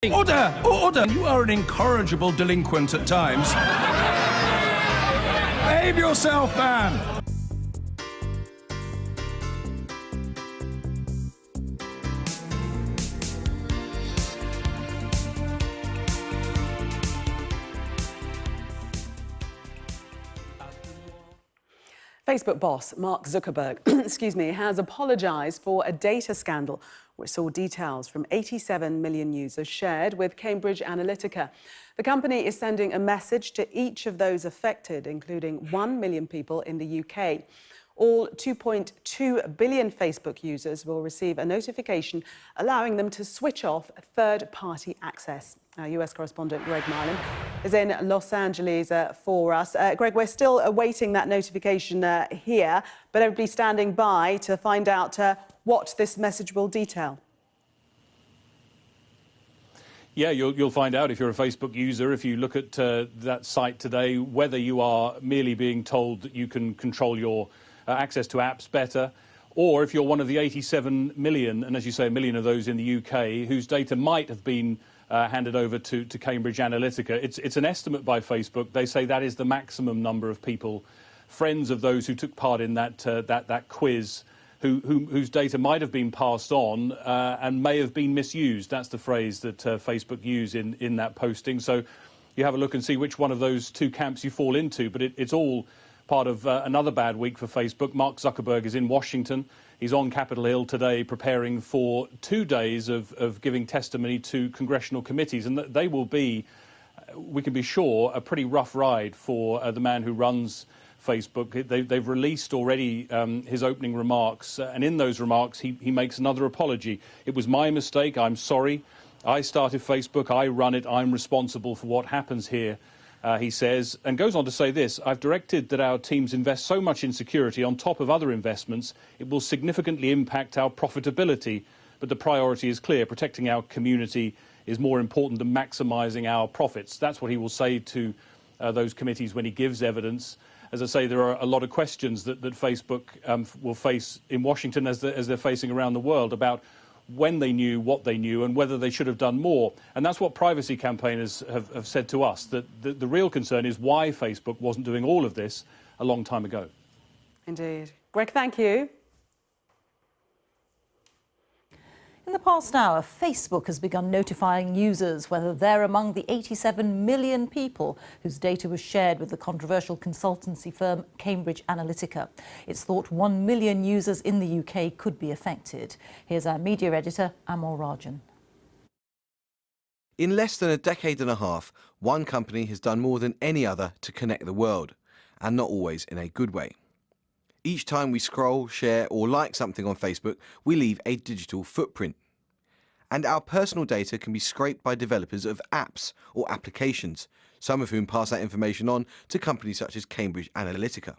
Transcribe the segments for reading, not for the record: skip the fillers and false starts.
Order! Order! You are an incorrigible delinquent at times. Behave yourself, man! Facebook boss Mark Zuckerberg has apologised for a data scandal which saw details from 87 million users shared with Cambridge Analytica. The company is sending a message to each of those affected, including 1 million people in the UK. All 2.2 billion Facebook users will receive a notification allowing them to switch off third-party access. Our US correspondent Greg Marlin is in Los Angeles for us. Greg, we're still awaiting that notification here, but everybody standing by to find out what this message will detail. Yeah, you'll find out if you're a Facebook user, if you look at that site today, whether you are merely being told that you can control your access to apps better, or if you're one of the 87 million, and as you say, a million of those in the UK, whose data might have been handed over to Cambridge Analytica. It's an estimate by Facebook. They say that is the maximum number of people, friends of those who took part in that quiz, whose data might have been passed on and may have been misused. That's the phrase that Facebook use in that posting. So you have a look and see which one of those two camps you fall into, but it's all part of another bad week for Facebook. Mark Zuckerberg is in Washington. He's on Capitol Hill today preparing for 2 days of giving testimony to congressional committees. And they will be, we can be sure, a pretty rough ride for the man who runs Facebook. They've released already his opening remarks. And in those remarks, he makes another apology. It was my mistake. I'm sorry. I started Facebook. I run it. I'm responsible for what happens here. He says, and goes on to say this: I've directed that our teams invest so much in security on top of other investments, it will significantly impact our profitability. But the priority is clear. Protecting our community is more important than maximising our profits. That's what he will say to those committees when he gives evidence. As I say, there are a lot of questions that Facebook will face in Washington as they're facing around the world about when they knew what they knew and whether they should have done more. And that's what privacy campaigners have said to us, that the real concern is why Facebook wasn't doing all of this a long time ago. Indeed. Greg, thank you. In the past hour, Facebook has begun notifying users whether they're among the 87 million people whose data was shared with the controversial consultancy firm Cambridge Analytica. It's thought 1 million users in the UK could be affected. Here's our media editor, Amol Rajan. In less than a decade and a half, one company has done more than any other to connect the world, and not always in a good way. Each time we scroll, share or like something on Facebook, we leave a digital footprint. And our personal data can be scraped by developers of apps or applications, some of whom pass that information on to companies such as Cambridge Analytica.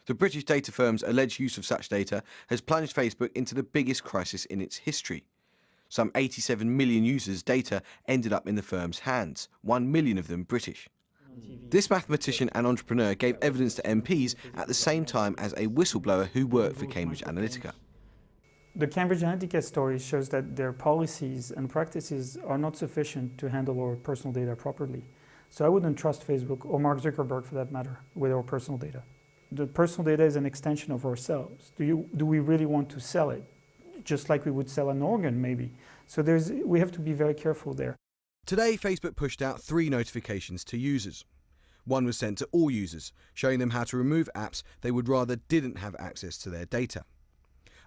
The British data firm's alleged use of such data has plunged Facebook into the biggest crisis in its history. Some 87 million users' data ended up in the firm's hands, 1 million of them British. This mathematician and entrepreneur gave evidence to MPs at the same time as a whistleblower who worked for Cambridge Analytica. The Cambridge Analytica story shows that their policies and practices are not sufficient to handle our personal data properly. So I wouldn't trust Facebook, or Mark Zuckerberg for that matter, with our personal data. The personal data is an extension of ourselves. Do we really want to sell it? Just like we would sell an organ, maybe. So we have to be very careful there. Today, Facebook pushed out 3 notifications to users. One was sent to all users, showing them how to remove apps they would rather didn't have access to their data.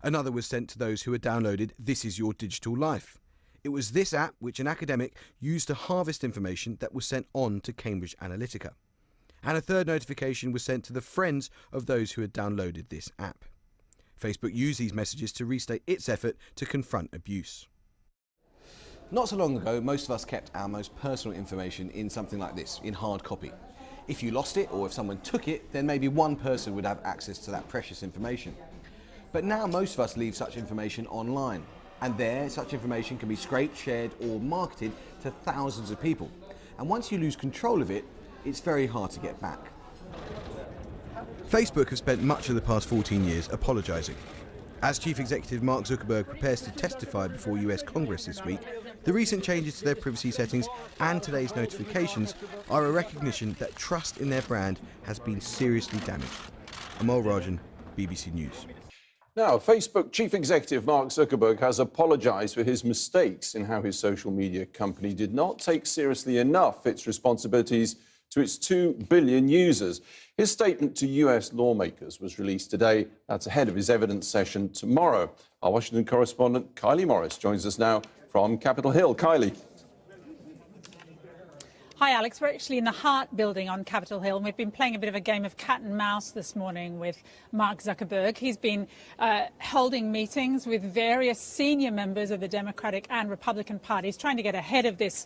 Another was sent to those who had downloaded This Is Your Digital Life. It was this app which an academic used to harvest information that was sent on to Cambridge Analytica. And a third notification was sent to the friends of those who had downloaded this app. Facebook used these messages to restate its effort to confront abuse. Not so long ago, most of us kept our most personal information in something like this, in hard copy. If you lost it, or if someone took it, then maybe one person would have access to that precious information. But now most of us leave such information online, and there such information can be scraped, shared or marketed to thousands of people. And once you lose control of it, it's very hard to get back. Facebook has spent much of the past 14 years apologising. As Chief Executive Mark Zuckerberg prepares to testify before US Congress this week, the recent changes to their privacy settings and today's notifications are a recognition that trust in their brand has been seriously damaged. Amal Rajan, BBC News. Now, Facebook Chief Executive Mark Zuckerberg has apologised for his mistakes in how his social media company did not take seriously enough its responsibilities to its 2 billion users. His statement to US lawmakers was released today. That's ahead of his evidence session tomorrow. Our Washington correspondent Kylie Morris joins us now from Capitol Hill. Kylie. Hi, Alex. We're actually in the Hart building on Capitol Hill, and we've been playing a bit of a game of cat and mouse this morning with Mark Zuckerberg. He's been holding meetings with various senior members of the Democratic and Republican parties, trying to get ahead of these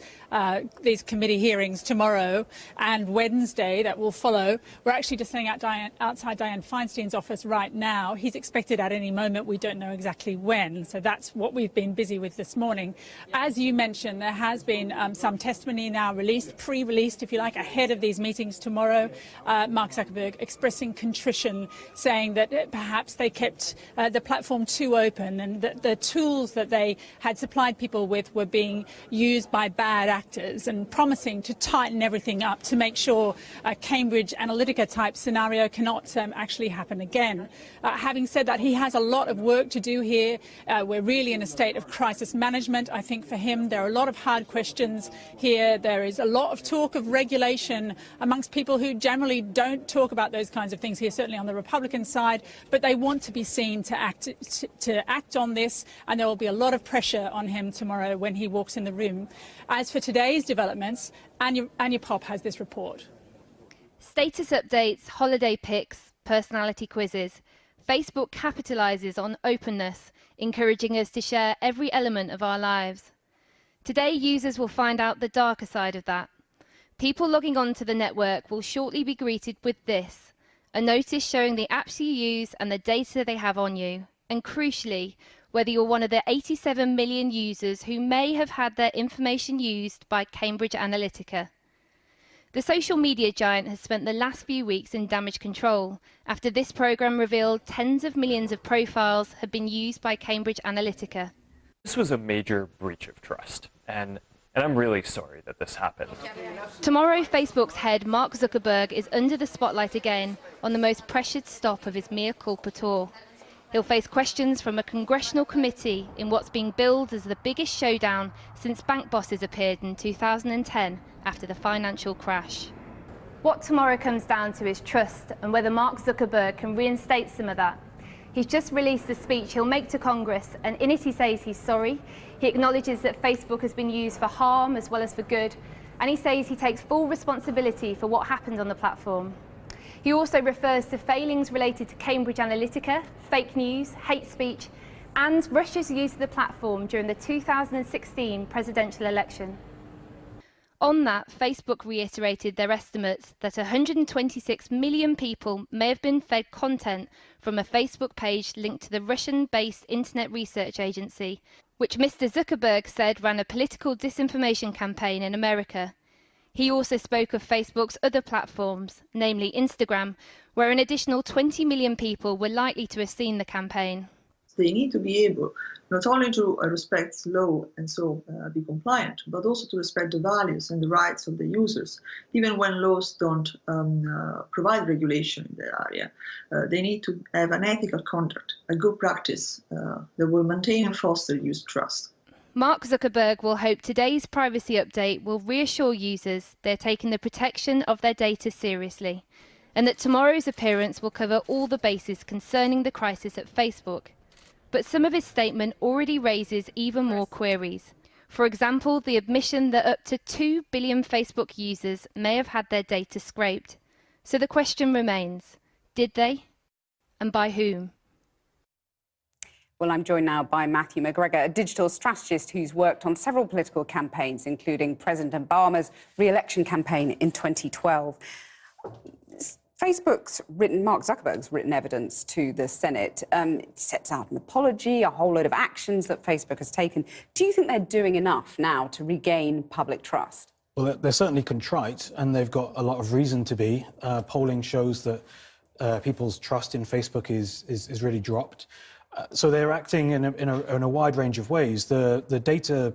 committee hearings tomorrow and Wednesday that will follow. We're actually just sitting outside Dianne Feinstein's office right now. He's expected at any moment. We don't know exactly when. So that's what we've been busy with this morning. As you mentioned, there has been some testimony now released, pre-released, if you like, ahead of these meetings tomorrow. Mark Zuckerberg expressing contrition, saying that perhaps they kept the platform too open and that the tools that they had supplied people with were being used by bad actors, and promising to tighten everything up to make sure a Cambridge Analytica type scenario cannot actually happen again. Having said that, he has a lot of work to do here. We're really in a state of crisis management. I think for him there are a lot of hard questions here. There is a lot of talk of regulation amongst people who generally don't talk about those kinds of things here, certainly on the Republican side, but they want to be seen to act on this, and there will be a lot of pressure on him tomorrow when he walks in the room. As for today's developments, Anya Pop has this report. Status updates, holiday pics, personality quizzes. Facebook capitalises on openness, encouraging us to share every element of our lives. Today, users will find out the darker side of that. People logging on to the network will shortly be greeted with this, a notice showing the apps you use and the data they have on you, and crucially, whether you're one of the 87 million users who may have had their information used by Cambridge Analytica. The social media giant has spent the last few weeks in damage control after this programme revealed tens of millions of profiles had been used by Cambridge Analytica. This was a major breach of trust, and I'm really sorry that this happened. Tomorrow, Facebook's head, Mark Zuckerberg, is under the spotlight again on the most pressured stop of his mea culpa tour. He'll face questions from a congressional committee in what's being billed as the biggest showdown since bank bosses appeared in 2010 after the financial crash. What tomorrow comes down to is trust and whether Mark Zuckerberg can reinstate some of that. He's just released a speech he'll make to Congress, and in it he says he's sorry. He acknowledges that Facebook has been used for harm as well as for good, and he says he takes full responsibility for what happened on the platform. He also refers to failings related to Cambridge Analytica, fake news, hate speech, and Russia's use of the platform during the 2016 presidential election. On that, Facebook reiterated their estimates that 126 million people may have been fed content from a Facebook page linked to the Russian-based Internet Research Agency, which Mr. Zuckerberg said ran a political disinformation campaign in America. He also spoke of Facebook's other platforms, namely Instagram, where an additional 20 million people were likely to have seen the campaign. They need to be able not only to respect law and so be compliant, but also to respect the values and the rights of the users, even when laws don't provide regulation in the area. They need to have an ethical conduct, a good practice that will maintain and foster user trust. Mark Zuckerberg will hope today's privacy update will reassure users they're taking the protection of their data seriously, and that tomorrow's appearance will cover all the bases concerning the crisis at Facebook. But some of his statement already raises even more queries. For example, the admission that up to 2 billion Facebook users may have had their data scraped. So the question remains, did they? And by whom? Well, I'm joined now by Matthew McGregor, a digital strategist who's worked on several political campaigns, including President Obama's re-election campaign in 2012. Mark Zuckerberg's written evidence to the Senate sets out an apology, a whole load of actions that Facebook has taken. Do you think they're doing enough now to regain public trust? Well, they're certainly contrite, and they've got a lot of reason to be. Polling shows that people's trust in Facebook is really dropped. So they're acting in a wide range of ways. The data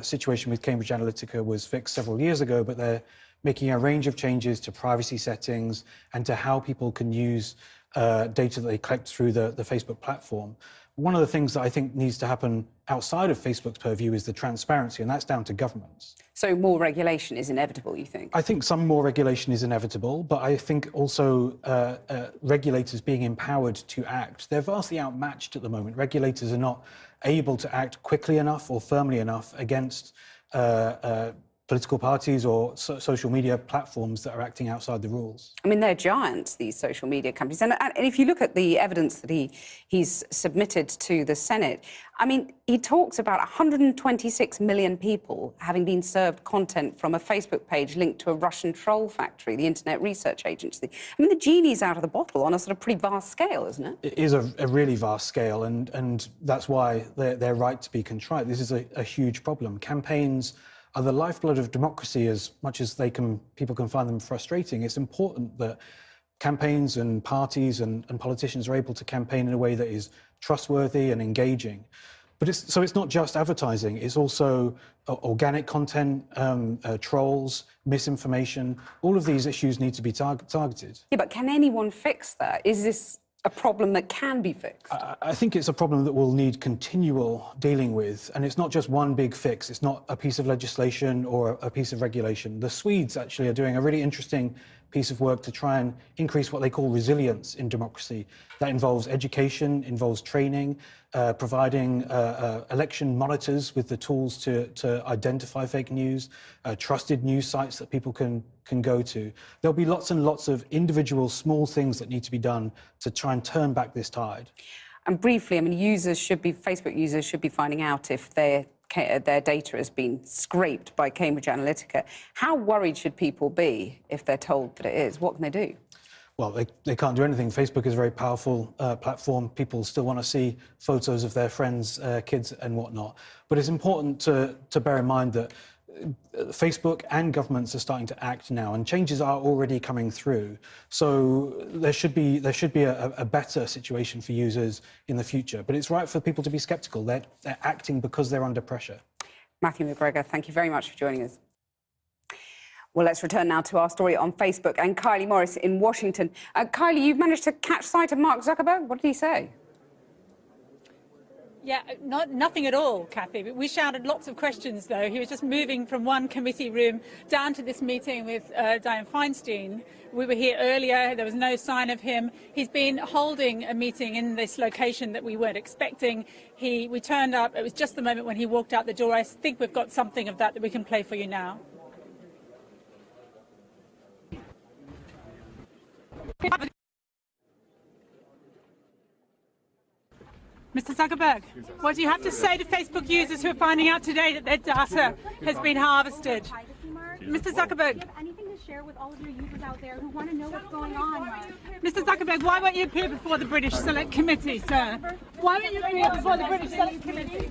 situation with Cambridge Analytica was fixed several years ago, but they're making a range of changes to privacy settings and to how people can use data that they collect through the Facebook platform. One of the things that I think needs to happen outside of Facebook's purview is the transparency, and that's down to governments. So more regulation is inevitable, you think? I think some more regulation is inevitable, but I think also regulators being empowered to act. They're vastly outmatched at the moment. Regulators are not able to act quickly enough or firmly enough against political parties or social media platforms that are acting outside the rules. I mean, they're giants, these social media companies. And if you look at the evidence that he's submitted to the Senate, I mean, he talks about 126 million people having been served content from a Facebook page linked to a Russian troll factory, the Internet Research Agency. I mean, the genie's out of the bottle on a sort of pretty vast scale, isn't it? It is a really vast scale, and that's why they're right to be contrite. This is a huge problem. Campaigns are the lifeblood of democracy as much as people can find them frustrating. It's important that campaigns and parties and politicians are able to campaign in a way that is trustworthy and engaging. But it's not just advertising, it's also organic content, trolls, misinformation. All of these issues need to be targeted. Yeah, but can anyone fix that? Is this a problem that can be fixed? I think it's a problem that we'll need continual dealing with, and it's not just one big fix. It's not a piece of legislation or a piece of regulation. The Swedes actually are doing a really interesting piece of work to try and increase what they call resilience in democracy. That involves education, involves training, providing election monitors with the tools to identify fake news, trusted news sites that people can go to. There'll be lots and lots of individual small things that need to be done to try and turn back this tide. And briefly, I mean, Facebook users should be finding out if their data has been scraped by Cambridge Analytica. How worried should people be if they're told that it is? What can they do? Well, they can't do anything. Facebook is a very powerful platform. People still want to see photos of their friends, kids and whatnot. But it's important to bear in mind that Facebook and governments are starting to act now, and changes are already coming through. So there should be a better situation for users in the future. But it's right for people to be sceptical. They're acting because they're under pressure. Matthew McGregor, thank you very much for joining us. Well, let's return now to our story on Facebook and Kylie Morris in Washington. Kylie, you've managed to catch sight of Mark Zuckerberg. What did he say? Yeah, nothing at all, Kathy. But we shouted lots of questions, though. He was just moving from one committee room down to this meeting with Dianne Feinstein. We were here earlier. There was no sign of him. He's been holding a meeting in this location that we weren't expecting. We turned up. It was just the moment when he walked out the door. I think we've got something of that we can play for you now. Mr. Zuckerberg, what do you have to say to Facebook users who are finding out today that their data has been harvested? Mr. Zuckerberg. Do you have anything to share with all of your users out there who want to know what's going on? Mr. Zuckerberg, why won't you appear before the British Select Committee, sir? Why won't you appear before the British Select Committee?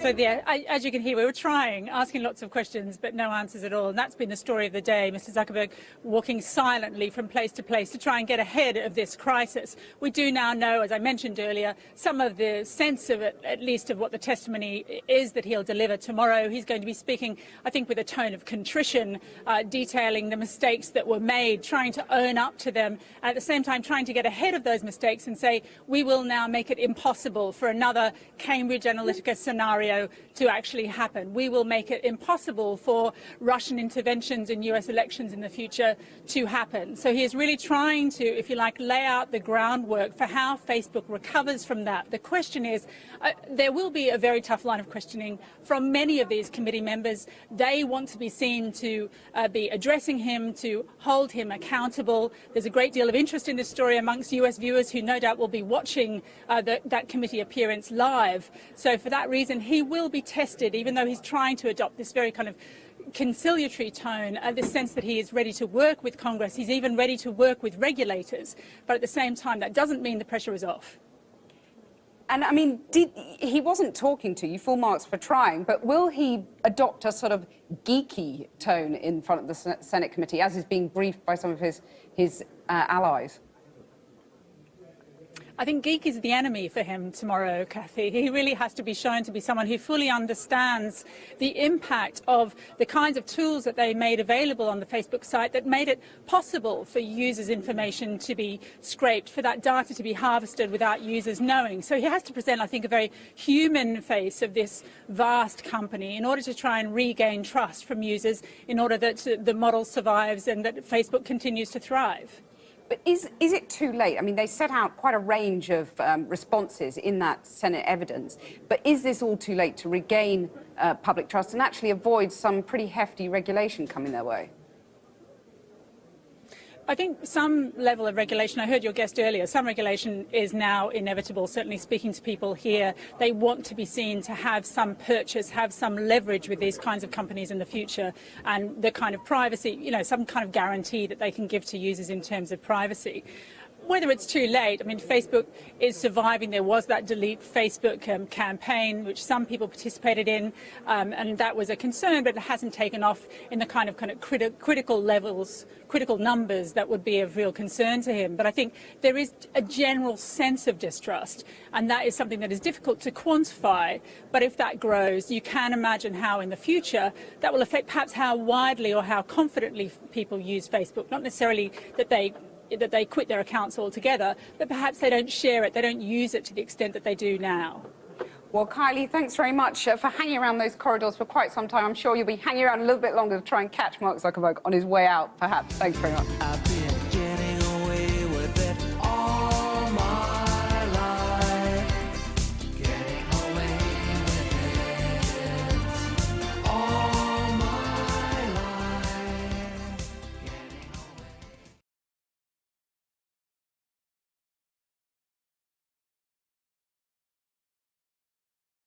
So, yeah, as you can hear, we were asking lots of questions, but no answers at all. And that's been the story of the day. Mr. Zuckerberg walking silently from place to place to try and get ahead of this crisis. We do now know, as I mentioned earlier, some of the sense of it, at least of what the testimony is that he'll deliver tomorrow. He's going to be speaking, I think, with a tone of contrition, detailing the mistakes that were made, trying to own up to them, and at the same time trying to get ahead of those mistakes and say, we will now make it impossible for another Cambridge Analytica scenario to actually happen. We will make it impossible for Russian interventions in US elections in the future to happen. So he is really trying to, if you like, lay out the groundwork for how Facebook recovers from that. The question is, there will be a very tough line of questioning from many of these committee members. They want to be seen to be addressing him, to hold him accountable. There's a great deal of interest in this story amongst US viewers who no doubt will be watching that committee appearance live. So for that reason, he will be tested, even though he's trying to adopt this very kind of conciliatory tone, this sense that he is ready to work with Congress. He's even ready to work with regulators. But at the same time, that doesn't mean the pressure is off. And I mean, he wasn't talking to you, full marks for trying, but will he adopt a sort of geeky tone in front of the Senate committee, as is being briefed by some of his allies? I think geek is the enemy for him tomorrow, Kathy. He really has to be shown to be someone who fully understands the impact of the kinds of tools that they made available on the Facebook site that made it possible for users' information to be scraped, for that data to be harvested without users knowing. So he has to present, I think, a very human face of this vast company in order to try and regain trust from users, in order that the model survives and that Facebook continues to thrive. But is it too late? I mean, they set out quite a range of responses in that Senate evidence, but is this all too late to regain public trust and actually avoid some pretty hefty regulation coming their way? I think some level of regulation, I heard your guest earlier, some regulation is now inevitable. Certainly speaking to people here, they want to be seen to have some purchase, have some leverage with these kinds of companies in the future, and the kind of privacy, you know, some kind of guarantee that they can give to users in terms of privacy. Whether it's too late, I mean, Facebook is surviving. There was that Delete Facebook campaign, which some people participated in, and that was a concern, but it hasn't taken off in the kind of critical levels, critical numbers that would be of real concern to him. But I think there is a general sense of distrust, and that is something that is difficult to quantify. But if that grows, you can imagine how in the future that will affect perhaps how widely or how confidently people use Facebook, not necessarily that they quit their accounts altogether, but perhaps they don't share it, they don't use it to the extent that they do now. Well, Kylie, thanks very much for hanging around those corridors for quite some time. I'm sure you'll be hanging around a little bit longer to try and catch Mark Zuckerberg on his way out, perhaps. Thanks very much.